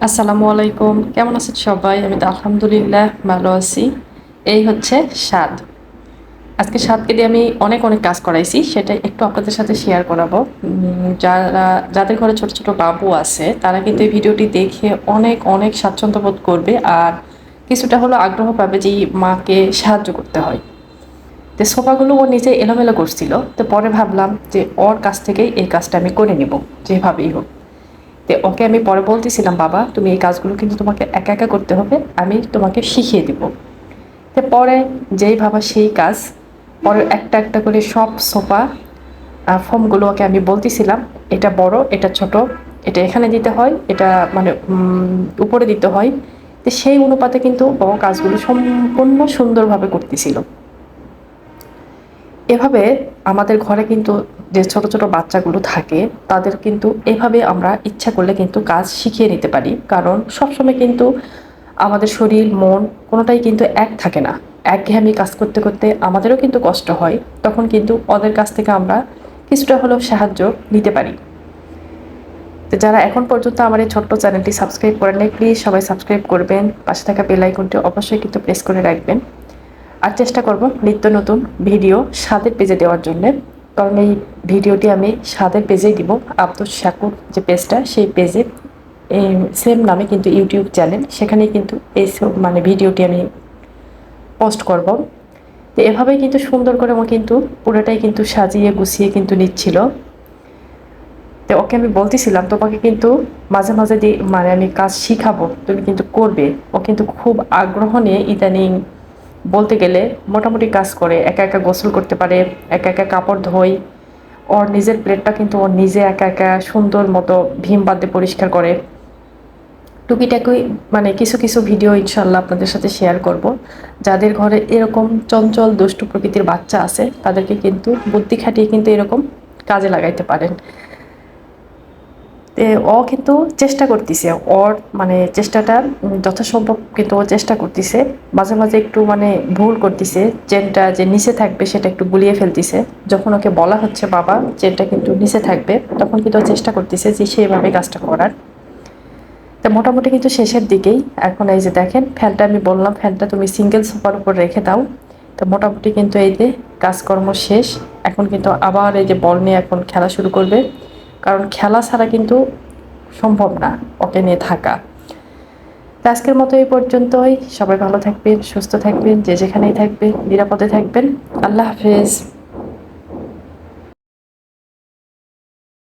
আসসালামু আলাইকুম, কেমন আছেন সবাই? আমি তো আলহামদুলিল্লাহ ভালো আছি। এই হচ্ছে স্বাদ। আজকে স্বাদকে দিয়ে আমি অনেক অনেক কাজ করাইছি, সেটা একটু আপনাদের সাথে শেয়ার করাবো। যাদের ঘরে ছোট ছোট বাবু আছে তারা কিন্তু এই ভিডিওটি দেখে অনেক অনেক স্বাচ্ছন্দ্য বোধ করবে, আর কিছুটা হলো আগ্রহ পাবে যে এই মাকে সাহায্য করতে হয়। তো সোফাগুলো ও নিজে এলোমেলো করছিল, তো পরে ভাবলাম যে ওর কাছ থেকেই এই কাজটা আমি করে নিব, যেভাবেই হোক। তো ওকে আমি পরে বলতেছিলাম, বাবা তুমি এই কাজগুলো কিন্তু তোমাকে একা একা করতে হবে, আমি তোমাকে শিখিয়ে দিব। তো পরে যেই ভাবা সেই কাজ। পরে একটা একটা করে সব সোফা ফর্মগুলো ওকে আমি বলতেছিলাম, এটা বড়, এটা ছোট, এটা এখানে দিতে হয়, এটা মানে উপরে দিতে হয়। তো সেই অনুপাতে কিন্তু ও কাজগুলো সম্পূর্ণ সুন্দরভাবে করতেছিল। এভাবে আমাদের ঘরে কিন্তু যে ছোট ছোট বাচ্চাগুলো থাকে তাদের কিন্তু এভাবে আমরা ইচ্ছা করলে কিন্তু কাজ শিখিয়ে নিতে পারি, কারণ সবসময় কিন্তু আমাদের শরীর মন কোনোটাই কিন্তু এক থাকে না। একঘেয়েমি কাজ করতে করতে আমাদেরও কিন্তু কষ্ট হয়, তখন কিন্তু ওদের কাছ থেকে আমরা কিছুটা হলেও সাহায্য নিতে পারি। তো যারা এখন পর্যন্ত আমার এই ছোট্ট চ্যানেলটি সাবস্ক্রাইব করেন নাই, প্লিজ সবাই সাবস্ক্রাইব করবেন, পাশে থাকা বেল আইকনটি অবশ্যই কিন্তু প্রেস করে রাখবেন। আর চেষ্টা করব নিত্য নতুন ভিডিও স্বাদের পেজে দেওয়ার জন্যে, কারণ এই ভিডিওটি আমি স্বাদের পেজেই দিব। আব্দুস শাকুর যে পেজটা, সেই পেজে সেম নামে কিন্তু ইউটিউব চ্যানেল, সেখানেই কিন্তু এই মানে ভিডিওটি আমি পোস্ট করব। তো এভাবেই কিন্তু সুন্দর করে ও কিন্তু পুরোটাই কিন্তু সাজিয়ে গুছিয়ে কিন্তু নিচ্ছিল। তো ওকে আমি বলতেছিলাম, তোমাকে কিন্তু মাঝে মাঝে মানে আমি কাজ শিখাবো, তুমি কিন্তু করবে। ও কিন্তু খুব আগ্রহ নিয়ে ইদানিং বলতে গেলে মোটামুটি কাজ করে, একা একা গোসল করতে পারে, একা একা কাপড় ধোয়, ওর নিজের প্লেটটা কিন্তু ওর নিজে একা একা সুন্দর মতো ভীম বাদ দিয়ে পরিষ্কার করে। টুকিটাকি মানে কিছু কিছু ভিডিও ইনশাল্লাহ আপনাদের সাথে শেয়ার করব। যাদের ঘরে এরকম চঞ্চল দুষ্টু প্রকৃতির বাচ্চা আছে তাদেরকে কিন্তু বুদ্ধি খাটিয়ে কিন্তু এরকম কাজে লাগাইতে পারেন। ও কিন্তু চেষ্টা করতেছে, ওর মানে চেষ্টাটা যথাসম্ভব কিন্তু ও চেষ্টা করতেছে। মাঝে মাঝে একটু মানে ভুল করতেছে, চেনটা যে নিচে থাকবে সেটা একটু গুলিয়ে ফেলতেছে। যখন ওকে বলা হচ্ছে বাবা চেনটা কিন্তু নিচে থাকবে, তখন কিন্তু ও চেষ্টা করতেছে যে সেইভাবে কাজটা করার। তো মোটামুটি কিন্তু শেষের দিকেই। এখন এই যে দেখেন ফ্যানটা, আমি বললাম ফ্যানটা তুমি সিঙ্গেল সোফার উপর রেখে দাও। তো মোটামুটি কিন্তু এই যে কাজকর্ম শেষ। এখন কিন্তু আবার এই যে বল নিয়ে এখন খেলা শুরু করবে, কারণ খেলা ছাড়া কিন্তু সম্ভব না ওকে নিয়ে থাকা। তো আজকের মতো এই পর্যন্তই। সবাই ভালো থাকবেন, সুস্থ থাকবেন, যে যেখানেই থাকবেন নিরাপদে থাকবেন। আল্লাহ হাফেজ।